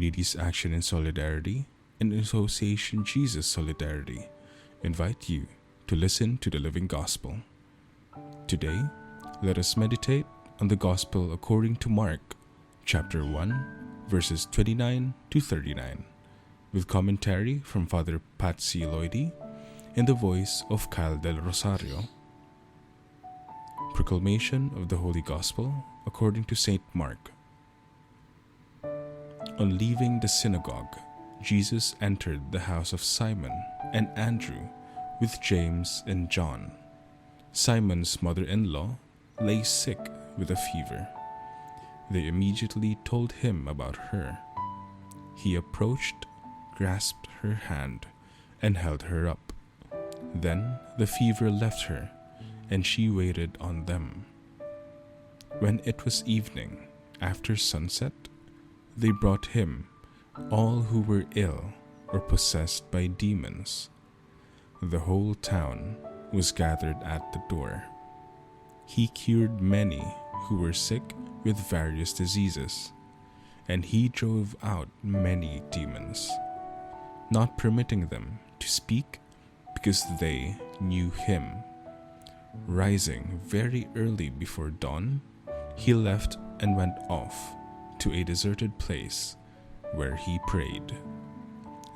Ladies Action in Solidarity and Association Jesus Solidarity invite you to listen to the Living Gospel. Today, let us meditate on the Gospel according to Mark, chapter 1, verses 29 to 39, with commentary from Father Patxi Loidi in the voice of Kile del Rosario. Proclamation of the Holy Gospel according to St. Mark. On leaving the synagogue, Jesus entered the house of Simon and Andrew with James and John. Simon's mother-in-law lay sick with a fever. They immediately told him about her. He approached, grasped her hand, and held her up. Then the fever left her, and she waited on them. When it was evening, after sunset, they brought him all who were ill or possessed by demons. The whole town was gathered at the door. He cured many who were sick with various diseases, and he drove out many demons, not permitting them to speak because they knew him. Rising very early before dawn, he left and went off to a deserted place where he prayed.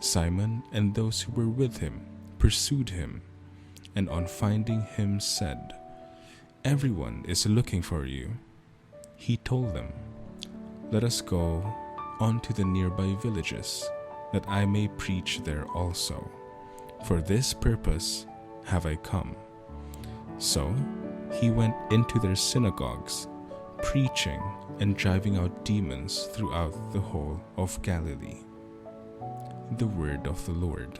Simon and those who were with him pursued him, and on finding him said, "Everyone is looking for you." He told them, "Let us go on to the nearby villages, that I may preach there also. For this purpose have I come." So he went into their synagogues, preaching and driving out demons throughout the whole of Galilee. The word of the Lord.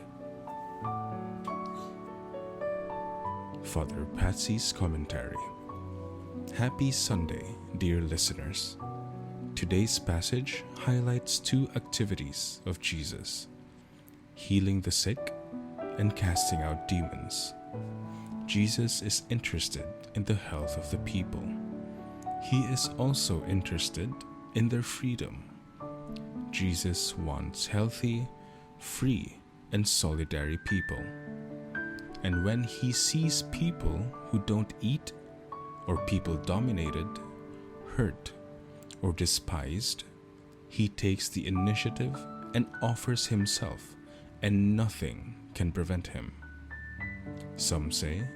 Father Patxi's commentary. Happy Sunday, dear listeners. Today's passage highlights two activities of Jesus: healing the sick and casting out demons. Jesus is interested in the health of the people. He is also interested in their freedom. Jesus wants healthy, free, and solitary people. And when he sees people who don't eat, or people dominated, hurt, or despised, he takes the initiative and offers himself, and nothing can prevent him. Some say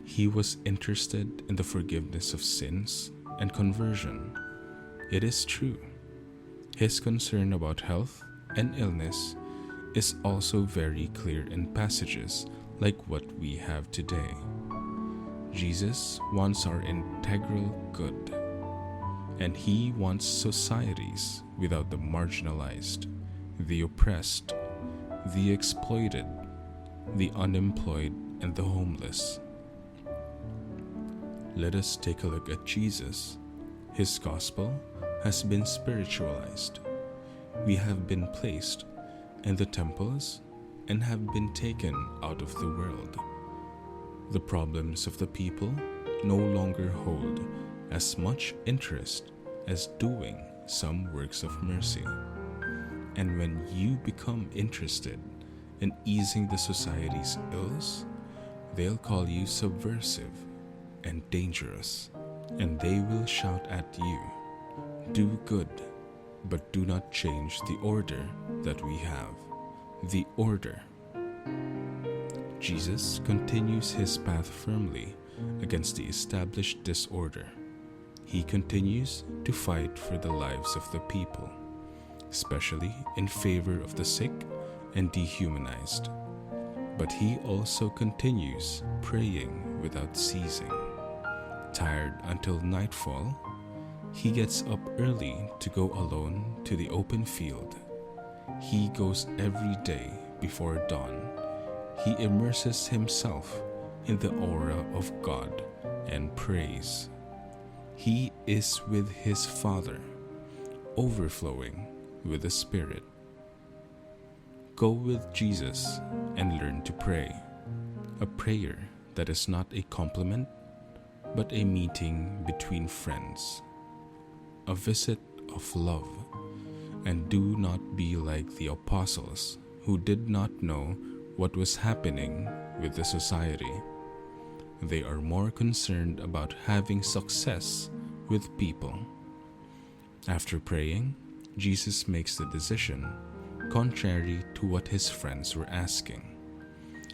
he was interested in the forgiveness of sins and conversion. It is true. His concern about health and illness is also very clear in passages like what we have today. Jesus wants our integral good, and he wants societies without the marginalized, the oppressed, the exploited, the unemployed, and the homeless. Let us take a look at Jesus. His gospel has been spiritualized. We have been placed in the temples and have been taken out of the world. The problems of the people no longer hold as much interest as doing some works of mercy. And when you become interested in easing the society's ills, they'll call you subversive and dangerous, and they will shout at you, "Do good, but do not change the order that we have." The order. Jesus continues his path firmly against the established disorder. He continues to fight for the lives of the people, especially in favor of the sick and dehumanized. But he also continues praying without ceasing. Tired until nightfall, he gets up early to go alone to the open field. He goes every day before dawn. He immerses himself in the aura of God and prays. He is with his Father, overflowing with the Spirit. Go with Jesus and learn to pray, a prayer that is not a compliment, but a meeting between friends, a visit of love, And do not be like the apostles, who did not know what was happening with the society. They are more concerned about having success with people. After praying, Jesus makes the decision contrary to what his friends were asking.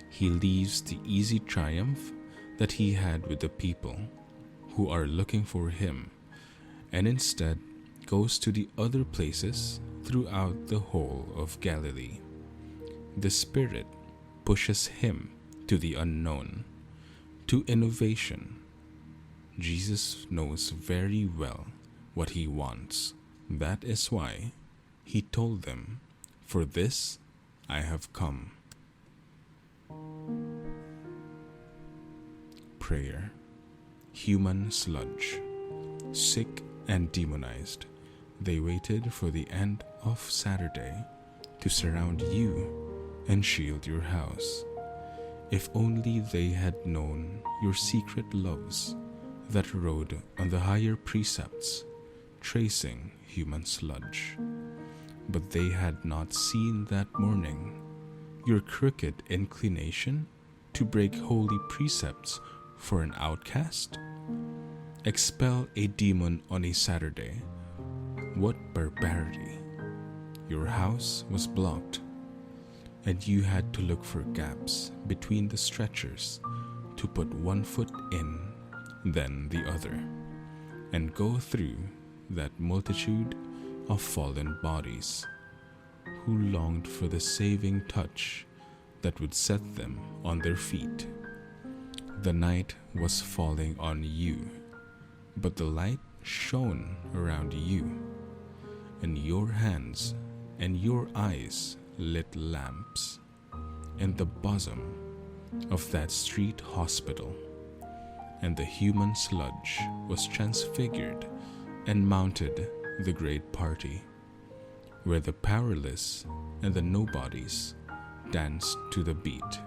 He leaves the easy triumph that he had with the people who are looking for him, and instead goes to the other places throughout the whole of Galilee. The Spirit pushes him to the unknown, to innovation. Jesus knows very well what he wants. That is why he told them, "For this I have come." Prayer. Human sludge. Sick and demonized, they waited for the end of Saturday to surround you and shield your house. If only they had known your secret loves that rode on the higher precepts, tracing human sludge. But they had not seen that morning your crooked inclination to break holy precepts for an outcast. Expel a demon on a Saturday. What barbarity! Your house was blocked, and you had to look for gaps between the stretchers to put one foot in, then the other, and go through that multitude of fallen bodies who longed for the saving touch that would set them on their feet. The night was falling on you, but the light shone around you, and your hands and your eyes lit lamps in the bosom of that street hospital, and the human sludge was transfigured and mounted the great party, where the powerless and the nobodies danced to the beat.